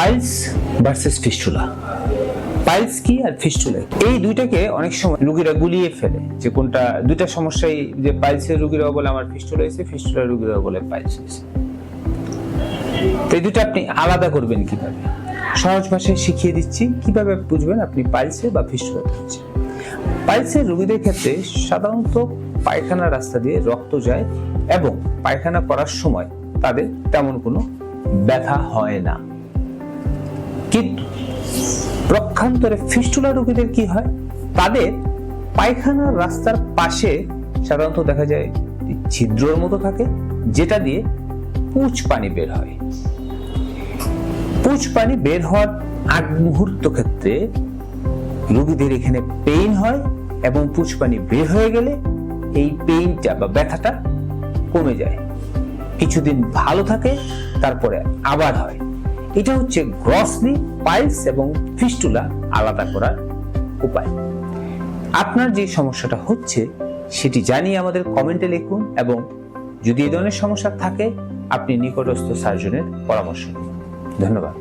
Piles versus fistula. Piles কি আর fistula, এই দুইটাকে অনেক সময় রোগীরা গুলিয়ে ফেলে যে কোনটা দুইটা সমস্যাই, যে পাইলসের রোগীরাও বলে আমার ফিস্টুলা হয়েছে, ফিস্টুলার রোগীরাও বলে পাইলস হয়েছে। তো এই দুটো আপনি আলাদা করবেন কিভাবে, সহজ ভাষায় শিখিয়ে দিচ্ছি কিভাবে বুঝবেন আপনি পাইলসে বা ফিস্টুলা হচ্ছে। পাইলসের রোগীদের ক্ষেত্রে সাধারণত পায়খানা রাস্তা দিয়ে রক্ত যায় এবং পায়খানা করার সময় তাদের তেমন কোনো ব্যথা হয় না। কিন্তু পক্ষান্তরে ফিস্টুলা রোগীদের কি হয়, তাদের পায়খানার রাস্তার পাশে সাধারণত দেখা যায় ছিদ্রের মতো থাকে, যেটা দিয়ে পুঁজ পানি বের হয়। পুঁজ পানি বের হওয়ার আগ মুহূর্ত ক্ষেত্রে রোগীদের এখানে পেইন হয় এবং পুঁজ পানি বের হয়ে গেলে এই পেইনটা বা ব্যথাটা কমে যায়, কিছুদিন ভালো থাকে, তারপরে আবার হয়। এটা হচ্ছে গ্রসলি পাইলস এবং ফিস্টুলা আলাদা করার উপায়। আপনার যে সমস্যাটা হচ্ছে সেটি জানিয়ে আমাদের কমেন্টে লিখুন, এবং যদি এই ধরনের সমস্যা থাকে আপনি নিকটস্থ সার্জনের পরামর্শ নিন। ধন্যবাদ।